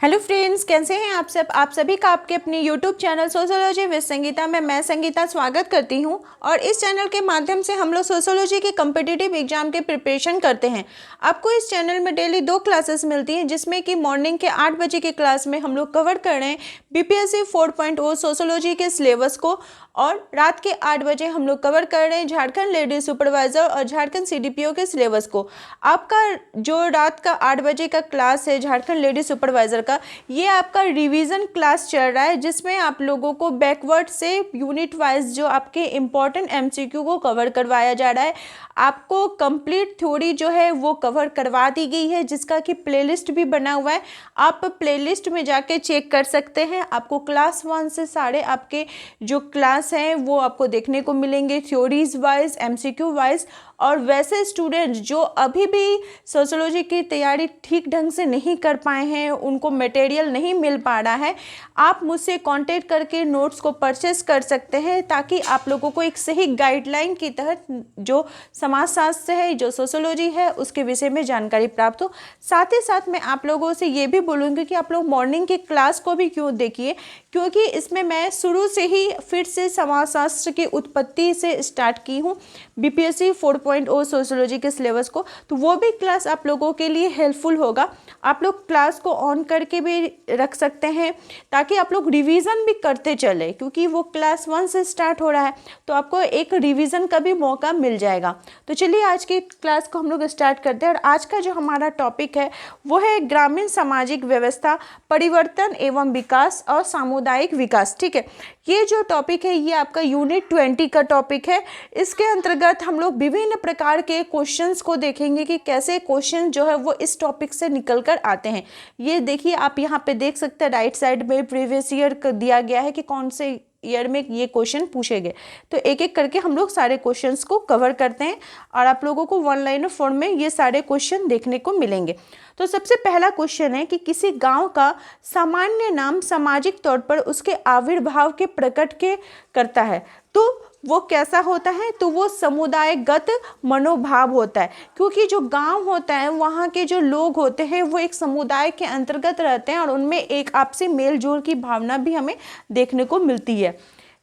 Hello friends, कैसे हैं आप सब। आप सभी का आपके अपने YouTube channel sociology with Sangeeta में मैं संगीता स्वागत करती हूं। और इस चैनल के माध्यम से हम लोग सोशियोलॉजी के कम्पिटिटिव एग्जाम के प्रिपरेशन करते हैं। आपको इस चैनल में डेली 2 क्लासेस मिलती हैं, जिसमें कि मॉर्निंग के 8 बजे की क्लास में हम लोग कवर कर रहे हैं बीपीएससी 4.0 सोशियोलॉजी के सिलेबस को, और रात के 8 बजे हम लोग कवर कर रहे हैं झारखंड लेडीज सुपरवाइजर और झारखंड सीडीपीओ के सिलेबस को। आपका जो रात का 8 बजे का क्लास है झारखंड लेडीज सुपरवाइजर का, ये आपका रिवीजन क्लास चल रहा है, जिसमें आप लोगों को बैकवर्ड से यूनिट वाइज जो आपके इम्पॉर्टेंट एमसीक्यू को कवर करवाया जा रहा है। आपको कंप्लीट थ्योरी जो है वो कवर करवा दी गई है, जिसका कि प्लेलिस्ट भी बना हुआ है। आप प्लेलिस्ट में जाके चेक कर सकते हैं। आपको क्लास 1 से सारे आपके जो क्लास हैं वो आपको देखने को मिलेंगे, थ्योरीज वाइज, एमसीक्यू वाइज। और वैसे स्टूडेंट्स जो अभी भी सोशियोलॉजी की तैयारी ठीक ढंग से नहीं कर पाए हैं, उनको मटेरियल नहीं मिल पा रहा है, आप मुझसे कांटेक्ट करके नोट्स को परचेस कर सकते हैं, ताकि आप लोगों को एक सही गाइडलाइन के तहत जो समाजशास्त्र है, जो सोशियोलॉजी है, उसके विषय में जानकारी प्राप्त हो। साथ ही साथ मैं आप लोगों से ये भी बोलूँगी कि आप लोग मॉर्निंग की क्लास को भी क्यों देखिए, क्योंकि इसमें मैं शुरू से ही फिर से समाजशास्त्र की उत्पत्ति से स्टार्ट की हूँ बीपीएससी 4.0 सोशियोलॉजी के सिलेबस को, तो वो भी क्लास आप लोगों के लिए हेल्पफुल होगा। आप लोग क्लास को ऑन करके भी रख सकते हैं, ताकि आप लोग रिवीजन भी करते चले, क्योंकि वो क्लास 1 से स्टार्ट हो रहा है, तो आपको एक रिवीजन का भी मौका मिल जाएगा। तो चलिए आज की क्लास को हम लोग स्टार्ट करते हैं। और आज का जो हमारा टॉपिक है वो है ग्रामीण सामाजिक व्यवस्था, परिवर्तन एवं विकास और सामुदायिक विकास। ठीक है, ये जो टॉपिक है ये आपका यूनिट 20 का टॉपिक है। इसके अंतर्गत हम लोग विभिन्न प्रकार के क्वेश्चंस को देखेंगे कि कैसे क्वेश्चन जो है वो इस टॉपिक से निकल कर आते हैं। ये देखिए, आप यहाँ पे देख सकते हैं राइट साइड में प्रीवियस ईयर दिया गया है कि कौन से ईयर में ये क्वेश्चन पूछे गए। तो एक एक करके हम लोग सारे क्वेश्चंस को कवर करते हैं, और आप लोगों को वन लाइनर फॉर्म में ये सारे क्वेश्चन देखने को मिलेंगे। तो सबसे पहला क्वेश्चन है कि किसी गांव का सामान्य नाम सामाजिक तौर पर उसके आविर्भाव के प्रकट के करता है, तो वो कैसा होता है? तो वो समुदायगत मनोभाव होता है, क्योंकि जो गांव होता है वहाँ के जो लोग होते हैं वो एक समुदाय के अंतर्गत रहते हैं, और उनमें एक आपसी मेल जोल की भावना भी हमें देखने को मिलती है।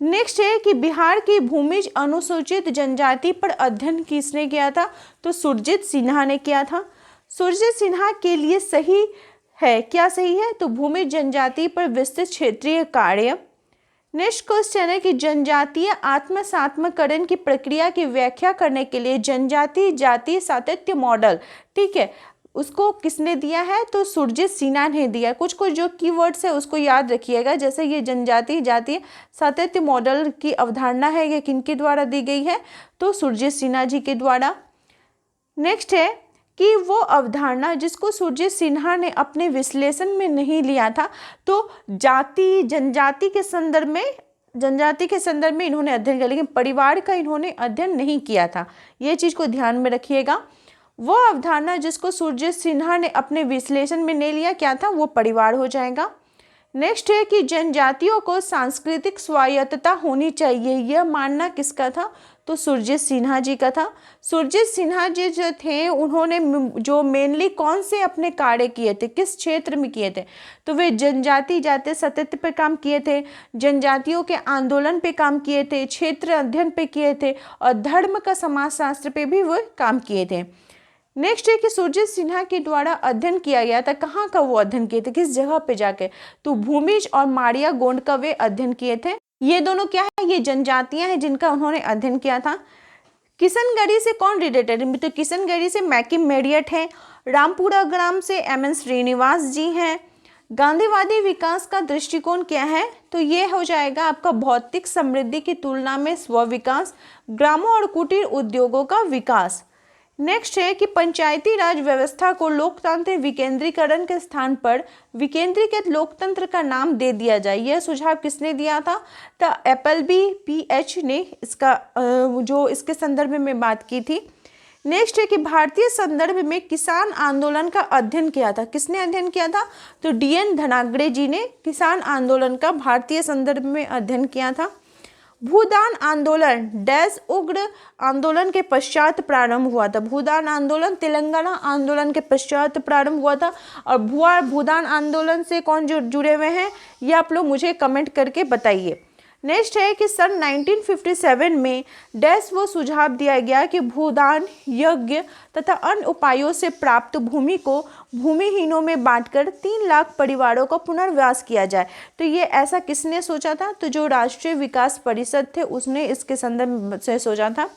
नेक्स्ट है कि बिहार की भूमिज अनुसूचित जनजाति पर अध्ययन किसने किया था? तो सुरजीत सिन्हा ने किया था। सुरजीत सिन्हा के लिए सही है, क्या सही है? तो भूमिज जनजाति पर विस्तृत क्षेत्रीय कार्य। नेक्स्ट क्वेश्चन है कि जनजातीय आत्मसात्मकरण की प्रक्रिया की व्याख्या करने के लिए जनजाति जातीय सातत्य मॉडल, ठीक है, उसको किसने दिया है? तो सुरजीत सिन्हा ने दिया। कुछ कुछ जो कीवर्ड्स है उसको याद रखिएगा, जैसे ये जनजाति जातीय सातत्य मॉडल की अवधारणा है, ये किनके द्वारा दी गई है? तो सुरजीत सिन्हा जी के द्वारा। नेक्स्ट है कि वो अवधारणा जिसको सुरजीत सिन्हा ने अपने विश्लेषण में नहीं लिया था, तो जनजाति के संदर्भ में इन्होंने अध्ययन किया, लेकिन परिवार का इन्होंने अध्ययन नहीं किया था। ये चीज़ को ध्यान में रखिएगा। वो अवधारणा जिसको सुरजीत सिन्हा ने अपने विश्लेषण में नहीं लिया, क्या था? वो परिवार हो जाएगा। नेक्स्ट है कि जनजातियों को सांस्कृतिक स्वायत्तता होनी चाहिए, यह मानना किसका था? तो सुरजीत सिन्हा जी का था। सुरजीत सिन्हा जी जो थे उन्होंने जो मेनली कौन से अपने कार्य किए थे, किस क्षेत्र में किए थे? तो वे जनजाति जातीय सातत्य पे काम किए थे, जनजातियों के आंदोलन पे काम किए थे, क्षेत्र अध्ययन पे किए थे, और धर्म का समाजशास्त्र पे भी वो काम किए थे। नेक्स्ट है कि सुरजीत सिन्हा के द्वारा अध्ययन किया गया था, कहाँ का वो अध्ययन किए थे, किस जगह पे जाके? तो भूमिज और मारिया गोंड का वे अध्ययन किए थे। ये दोनों क्या है? ये जनजातियां हैं जिनका उन्होंने अध्ययन किया था। किशनगढ़ी से कौन रिलेटेड है? तो किशनगढ़ी से मैकिम मेडियट है। रामपुरा ग्राम से एम.एन. श्रीनिवास जी हैं। गांधीवादी विकास का दृष्टिकोण क्या है? तो ये हो जाएगा आपका भौतिक समृद्धि की तुलना में स्व विकास, ग्रामों और कुटीर उद्योगों का विकास। नेक्स्ट है कि पंचायती राज व्यवस्था को लोकतांत्रिक विकेंद्रीकरण के स्थान पर विकेंद्रीकृत लोकतंत्र का नाम दे दिया जाए, यह सुझाव किसने दिया था? तो एपलबी पीएच ने इसका जो इसके संदर्भ में बात की थी। नेक्स्ट है कि भारतीय संदर्भ में किसान आंदोलन का अध्ययन किया था, किसने अध्ययन किया था? तो डीएन धनागड़े जी ने किसान आंदोलन का भारतीय संदर्भ में अध्ययन किया था। भूदान आंदोलन डैश उग्र आंदोलन के पश्चात प्रारंभ हुआ था। भूदान आंदोलन तेलंगाना आंदोलन के पश्चात प्रारंभ हुआ था। और भूदान आंदोलन से कौन जुड़े हुए हैं ये आप लोग मुझे कमेंट करके बताइए। नेक्स्ट है कि सन 1957 में डैश वो सुझाव दिया गया कि भूदान यज्ञ तथा अन्य उपायों से प्राप्त भूमि को भूमिहीनों में बांटकर 3 लाख परिवारों का पुनर्वास किया जाए। तो ये ऐसा किसने सोचा था? तो जो राष्ट्रीय विकास परिषद थे उसने इसके संदर्भ से सोचा था।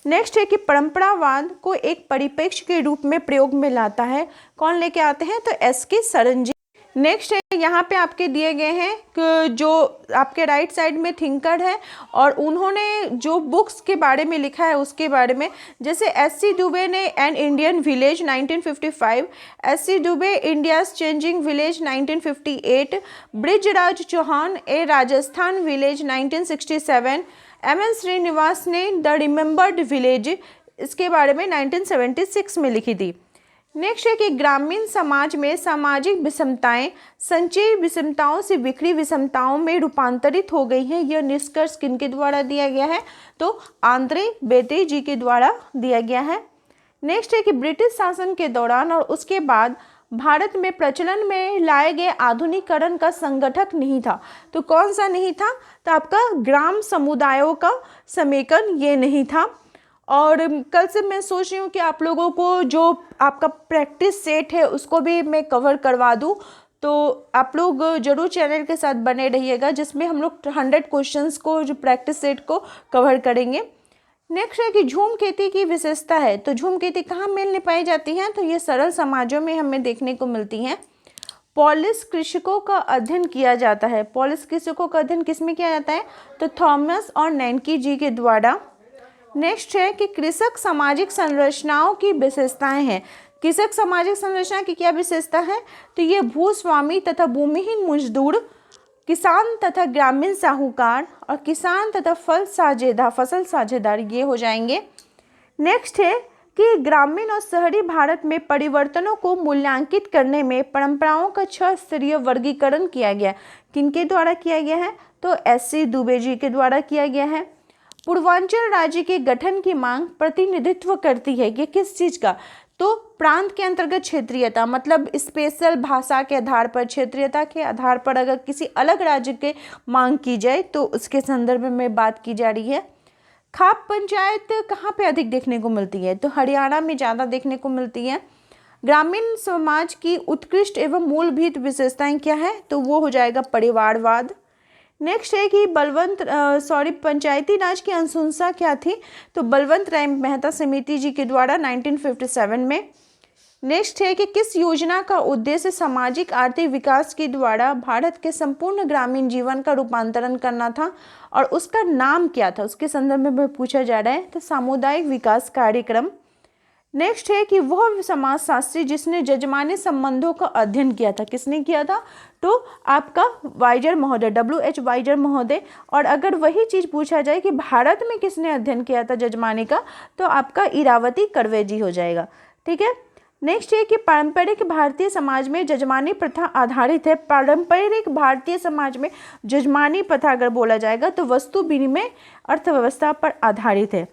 नेक्स्ट है कि परंपरावाद को एक परिप्रेक्ष्य के रूप में प्रयोग में लाता है। कौन लेके आते हैं? तो एस.के. सरन जी। नेक्स्ट है यहाँ पे आपके दिए गए हैं कि जो आपके राइट साइड में थिंकर है और उन्होंने जो बुक्स के बारे में लिखा है उसके बारे में, जैसे एस.सी. दुबे ने an Indian village 1955, S C. Dube India's changing village 1958, Brijraj Chauhan a Rajasthan village 1967, M N. Srinivas ने द रिमेंबर्ड विलेज इसके बारे में 1976 में लिखी थी। नेक्स्ट है कि ग्रामीण समाज में सामाजिक विषमताएं संचयी विषमताओं से बिखरी विषमताओं में रूपांतरित हो गई हैं। यह निष्कर्ष किनके द्वारा दिया गया है? तो आंद्रे बेते जी के द्वारा दिया गया है। नेक्स्ट है कि ब्रिटिश शासन के दौरान और उसके बाद भारत में प्रचलन में लाए गए आधुनिकीकरण का संगठक नहीं था। तो कौन सा नहीं था? तो आपका ग्राम समुदायों का समेकन ये नहीं था। और कल से मैं सोच रही हूँ कि आप लोगों को जो आपका प्रैक्टिस सेट है उसको भी मैं कवर करवा दूँ, तो आप लोग जरूर चैनल के साथ बने रहिएगा जिसमें हम लोग 100 क्वेश्चंस को जो प्रैक्टिस सेट को कवर करेंगे। नेक्स्ट है कि झूम खेती की विशेषता है। तो झूम खेती कहाँ मिलने पाई जाती हैं? तो ये सरल समाजों में हमें देखने को मिलती हैं। पॉलिश कृषकों का अध्ययन किया जाता है। पॉलिश कृषकों का अध्ययन किस में किया जाता है? तो थॉमस और नैनकी जी के द्वारा। नेक्स्ट है कि कृषक सामाजिक संरचनाओं की विशेषताएं हैं। कृषक सामाजिक संरचना की क्या विशेषता है? तो ये भूस्वामी तथा भूमिहीन मजदूर, किसान तथा ग्रामीण साहूकार और किसान तथा फसल साझेदार ये हो जाएंगे। नेक्स्ट है कि ग्रामीण और शहरी भारत में परिवर्तनों को मूल्यांकित करने में परंपराओं का 6 स्तरीय वर्गीकरण किया गया। किनके द्वारा किया गया है? तो एस.सी. दुबे जी के द्वारा किया गया है। पूर्वांचल राज्य के गठन की मांग प्रतिनिधित्व करती है। ये किस चीज़ का? तो प्रांत के अंतर्गत क्षेत्रीयता, मतलब स्पेशल भाषा के आधार पर, क्षेत्रीयता के आधार पर अगर किसी अलग राज्य के मांग की जाए तो उसके संदर्भ में बात की जा रही है। खाप पंचायत कहाँ पे अधिक देखने को मिलती है? तो हरियाणा में ज़्यादा देखने को मिलती है। ग्रामीण समाज की उत्कृष्ट एवं मूलभूत विशेषताएं क्या है? तो वो हो जाएगा परिवारवाद। नेक्स्ट है कि पंचायती राज की अनुशंसा क्या थी? तो बलवंत राय मेहता समिति जी के द्वारा 1957 में। नेक्स्ट है कि किस योजना का उद्देश्य सामाजिक आर्थिक विकास के द्वारा भारत के संपूर्ण ग्रामीण जीवन का रूपांतरण करना था और उसका नाम क्या था? उसके संदर्भ में पूछा जा रहा है। तो सामुदायिक विकास कार्यक्रम। नेक्स्ट है कि वह समाजशास्त्री जिसने जजमानी संबंधों का अध्ययन किया था। किसने किया था? तो आपका वाइजर महोदय, W.H. वाइजर महोदय। और अगर वही चीज़ पूछा जाए कि भारत में किसने अध्ययन किया था जजमानी का, तो आपका इरावती कर्वे जी हो जाएगा। ठीक है। नेक्स्ट है कि पारंपरिक भारतीय समाज में जजमानी प्रथा आधारित है। पारंपरिक भारतीय समाज में जजमानी प्रथा अगर बोला जाएगा तो वस्तु विनिमय अर्थव्यवस्था पर आधारित है।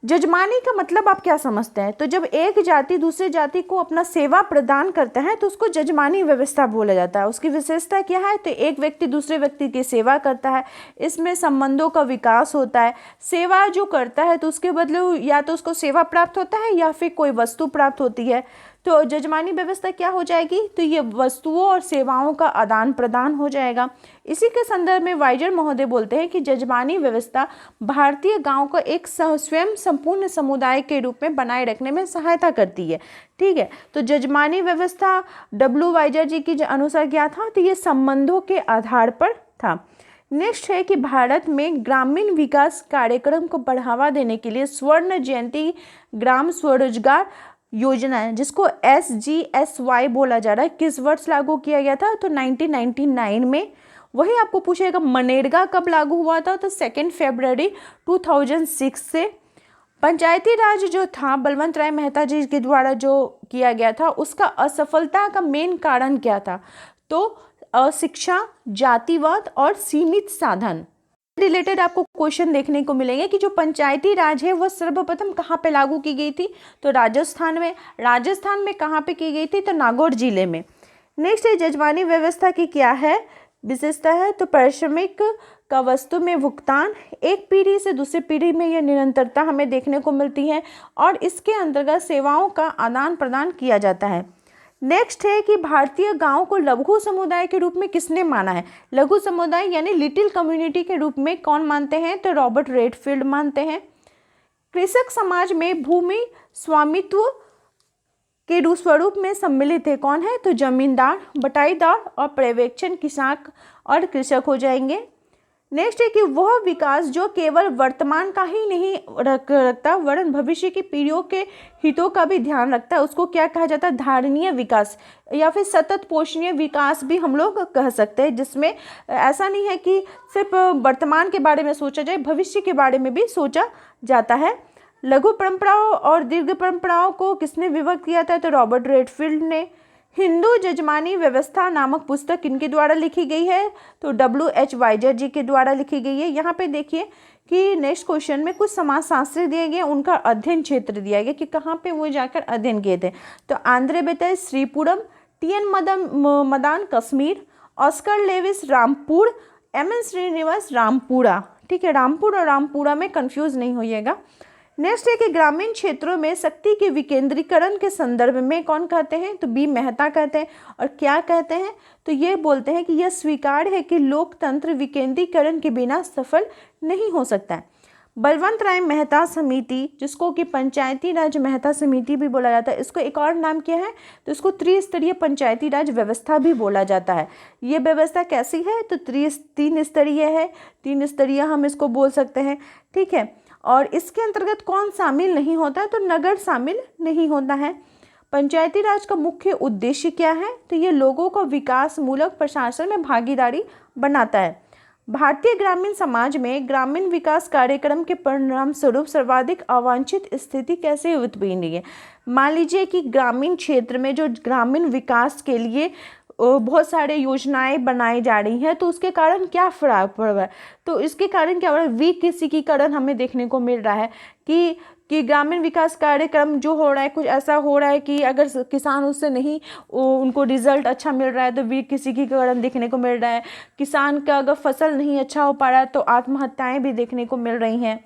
जजमानी का मतलब आप क्या समझते हैं? तो जब एक जाति दूसरे जाति को अपना सेवा प्रदान करता है तो उसको जजमानी व्यवस्था बोला जाता है। उसकी विशेषता क्या है? तो एक व्यक्ति दूसरे व्यक्ति की सेवा करता है, इसमें संबंधों का विकास होता है। सेवा जो करता है तो उसके बदले या तो उसको सेवा प्राप्त होता है या फिर कोई वस्तु प्राप्त होती है। तो जजमानी व्यवस्था क्या हो जाएगी? तो ये वस्तुओं और सेवाओं का आदान प्रदान हो जाएगा। इसी के संदर्भ में वाइजर महोदय बोलते हैं कि जजमानी व्यवस्था भारतीय गांव को एक स्वयं संपूर्ण समुदाय के रूप में बनाए रखने में सहायता करती है। ठीक है। तो जजमानी व्यवस्था W. वाइजर जी के अनुसार क्या था? तो ये संबंधों के आधार पर था। नेक्स्ट है कि भारत में ग्रामीण विकास कार्यक्रम को बढ़ावा देने के लिए स्वर्ण जयंती ग्राम स्वरोजगार योजना है जिसको SGSY बोला जा रहा है, किस वर्ष लागू किया गया था? तो 1999 में। वही आपको पूछेगा मनरेगा कब लागू हुआ था? तो 2 फरवरी 2006 से। पंचायती राज जो था बलवंत राय मेहता जी के द्वारा जो किया गया था उसका असफलता का मेन कारण क्या था? तो अशिक्षा, जातिवाद और सीमित साधन। रिलेटेड आपको क्वेश्चन देखने को मिलेंगे कि जो पंचायती राज है वो सर्वप्रथम कहाँ पे लागू की गई थी, तो राजस्थान में। राजस्थान में कहाँ पे की गई थी, तो नागौर जिले में। नेक्स्ट है जजमानी व्यवस्था की क्या है विशेषता है, तो पारिश्रमिक का वस्तु में भुगतान, एक पीढ़ी से दूसरी पीढ़ी में यह निरंतरता हमें देखने को मिलती है और इसके अंतर्गत सेवाओं का आदान प्रदान किया जाता है। नेक्स्ट है कि भारतीय गांव को लघु समुदाय के रूप में किसने माना है। लघु समुदाय यानी लिटिल कम्युनिटी के रूप में कौन मानते हैं, तो रॉबर्ट रेडफील्ड मानते हैं। कृषक समाज में भूमि स्वामित्व के स्वरूप में सम्मिलित है कौन है, तो जमींदार, बटाईदार और पर्यवेक्षण किसान और कृषक हो जाएंगे। नेक्स्ट है कि वह विकास जो केवल वर्तमान का ही नहीं रखता वरन भविष्य की पीढ़ियों के हितों का भी ध्यान रखता है, उसको क्या कहा जाता है, धारणीय विकास या फिर सतत पोषणीय विकास भी हम लोग कह सकते हैं, जिसमें ऐसा नहीं है कि सिर्फ वर्तमान के बारे में सोचा जाए, भविष्य के बारे में भी सोचा जाता है। लघु परंपराओं और दीर्घ परंपराओं को किसने विभक्त किया था, तो रॉबर्ट रेडफील्ड ने। हिंदू जजमानी व्यवस्था नामक पुस्तक किनके द्वारा लिखी गई है, तो W.H. वाइजर जी के द्वारा लिखी गई है। यहाँ पे देखिए कि नेक्स्ट क्वेश्चन में कुछ समाजशास्त्री दिए गए, उनका अध्ययन क्षेत्र दिया गया कि कहाँ पे वो जाकर अध्ययन किए थे, तो Andre Beteille Sripuram, T.N. Madan Kashmir, Oscar Lewis Rampur, M.N. Srinivas Rampura. ठीक है, रामपुर और रामपुरा में कंफ्यूज नहीं होइएगा। नेक्स्ट है कि ग्रामीण क्षेत्रों में शक्ति के विकेंद्रीकरण के संदर्भ में कौन कहते हैं, तो बी मेहता कहते हैं। और क्या कहते हैं, तो ये बोलते हैं कि यह स्वीकार है कि लोकतंत्र विकेंद्रीकरण के बिना सफल नहीं हो सकता है। बलवंत राय मेहता समिति, जिसको कि पंचायती राज मेहता समिति भी बोला जाता है, इसको एक और नाम क्या है, तो इसको त्रिस्तरीय पंचायती राज व्यवस्था भी बोला जाता है। ये व्यवस्था कैसी है, तो तीन स्तरीय है, 3 स्तरीय हम इसको बोल सकते हैं। ठीक है, और इसके अंतर्गत कौन शामिल नहीं होता है, तो नगर शामिल नहीं होता है। पंचायती राज का मुख्य उद्देश्य क्या है, तो ये लोगों को विकास मूलक प्रशासन में भागीदारी बनाता है। भारतीय ग्रामीण समाज में ग्रामीण विकास कार्यक्रम के परिणाम स्वरूप सर्वाधिक अवांछित स्थिति कैसे उत्पन्न हुई है। मान लीजिए कि ग्रामीण क्षेत्र में जो ग्रामीण विकास के लिए बहुत सारे योजनाएं बनाई जा रही हैं, तो उसके कारण क्या फर्क पड़ रहा है, तो इसके कारण क्या हो रहा है, विकेंद्रीकरण हमें देखने को मिल रहा है कि ग्रामीण विकास कार्यक्रम जो हो रहा है कुछ ऐसा हो रहा है कि अगर किसान उससे नहीं उनको रिजल्ट अच्छा मिल रहा है तो विकेंद्रीकरण देखने को मिल रहा है। किसान का अगर फसल नहीं अच्छा हो पा रहा है तो आत्महत्याएं भी देखने को मिल रही हैं।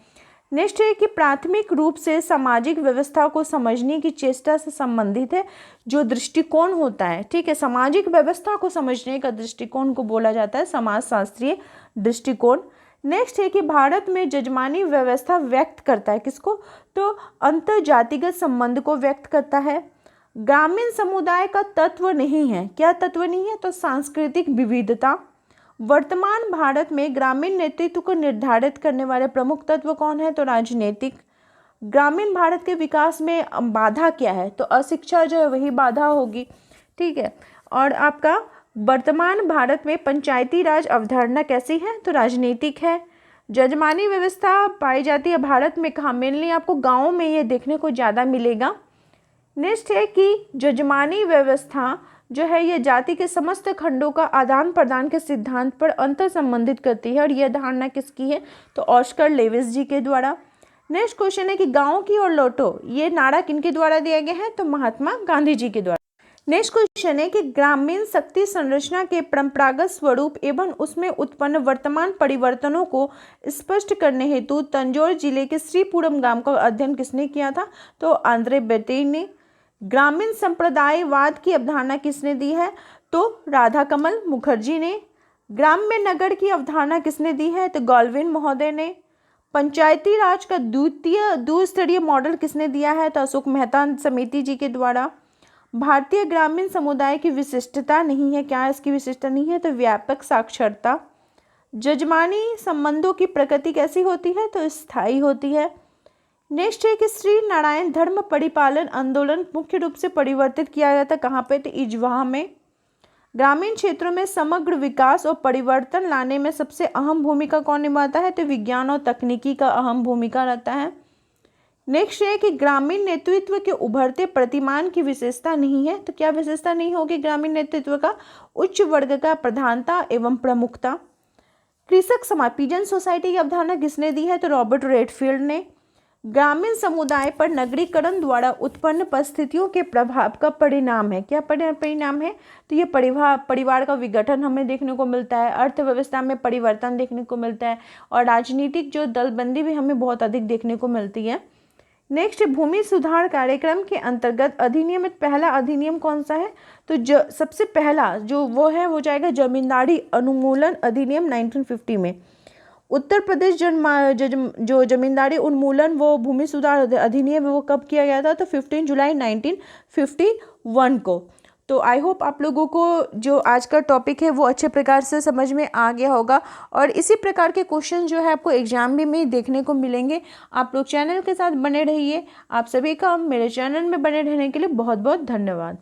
नेक्स्ट है कि प्राथमिक रूप से सामाजिक व्यवस्था को समझने की चेष्टा से संबंधित है जो दृष्टिकोण होता है। ठीक है, सामाजिक व्यवस्था को समझने का दृष्टिकोण को बोला जाता है समाजशास्त्रीय दृष्टिकोण। नेक्स्ट है कि भारत में जजमानी व्यवस्था व्यक्त करता है किसको, तो अंतर्जातिगत संबंध को व्यक्त करता है। ग्रामीण समुदाय का तत्व नहीं है, क्या तत्व नहीं है, तो सांस्कृतिक विविधता। वर्तमान भारत में ग्रामीण नेतृत्व को निर्धारित करने वाले प्रमुख तत्व कौन है, तो राजनीतिक। ग्रामीण भारत के विकास में बाधा क्या है, तो अशिक्षा जो है वही बाधा होगी। ठीक है, और आपका वर्तमान भारत में पंचायती राज अवधारणा कैसी है, तो राजनीतिक है। जजमानी व्यवस्था पाई जाती है भारत में कहाँ, मेनली आपको गाँवों में ये देखने को ज़्यादा मिलेगा। नेक्स्ट है कि जजमानी व्यवस्था जो है ये जाति के समस्त खंडों का आदान प्रदान के सिद्धांत पर अंतर संबंधित करती है और यह धारणा किसकी है, तो ऑस्कर लेविस जी के द्वारा। नेक्स्ट क्वेश्चन है कि गाँव की ओर लौटो, ये नारा किनके द्वारा दिया गया है, तो महात्मा गांधी जी के द्वारा। नेक्स्ट क्वेश्चन है कि ग्रामीण शक्ति संरचना के परंपरागत स्वरूप एवं उसमें उत्पन्न वर्तमान परिवर्तनों को स्पष्ट करने हेतु तंजौर जिले के श्रीपुरम गांव का अध्ययन किसने किया था, तो आंद्रे बेटे ने। ग्रामीण संप्रदायवाद की अवधारणा किसने दी है, तो राधा कमल मुखर्जी ने। ग्राम्य नगर की अवधारणा किसने दी है, तो गॉल्विन महोदय ने। पंचायती राज का द्विस्तरीय मॉडल किसने दिया है, तो अशोक मेहता समिति जी के द्वारा। भारतीय ग्रामीण समुदाय की विशिष्टता नहीं है, क्या इसकी विशिष्टता नहीं है, तो व्यापक साक्षरता। जजमानी संबंधों की प्रकृति कैसी होती है, तो स्थायी होती है। नेक्स्ट है कि श्री नारायण धर्म परिपालन आंदोलन मुख्य रूप से परिवर्तित किया गया था कहाँ पे, तो इजवाह में। ग्रामीण क्षेत्रों में समग्र विकास और परिवर्तन लाने में सबसे अहम भूमिका कौन निभाता है, तो विज्ञान और तकनीकी का अहम भूमिका रहता है। नेक्स्ट है कि ग्रामीण नेतृत्व के उभरते प्रतिमान की विशेषता नहीं है, तो क्या विशेषता नहीं होगी ग्रामीण नेतृत्व का, उच्च वर्ग का प्रधानता एवं प्रमुखता। कृषक समाज, पीजन सोसाइटी की अवधारणा किसने दी है? तो रॉबर्ट रेडफील्ड ने। ग्रामीण समुदाय पर नगरीकरण द्वारा उत्पन्न परिस्थितियों के प्रभाव का परिणाम है। क्या परिणाम है? तो ये परिवार का विघटन हमें देखने को मिलता है, अर्थव्यवस्था में परिवर्तन देखने को मिलता है, और राजनीतिक जो दलबंदी भी हमें बहुत अधिक देखने को मिलती है। नेक्स्ट, भूमि सुधार कार्यक्रम के अंतर्गत अधिनियमित पहला अधिनियम कौन सा है? तो सबसे पहला जो वो है वो जाएगा जमींदारी उन्मूलन अधिनियम 1950 में। उत्तर प्रदेश जो जमींदारी उन्मूलन वो भूमि सुधार अधिनियम है वो कब किया गया था? तो 15 जुलाई 1951 को। तो आई होप आप लोगों को जो आज का टॉपिक है वो अच्छे प्रकार से समझ में आ गया होगा, और इसी प्रकार के क्वेश्चन जो है आपको एग्जाम में देखने को मिलेंगे। आप लोग चैनल के साथ बने रहिए। आप सभी का मेरे चैनल में बने रहने के लिए बहुत बहुत धन्यवाद।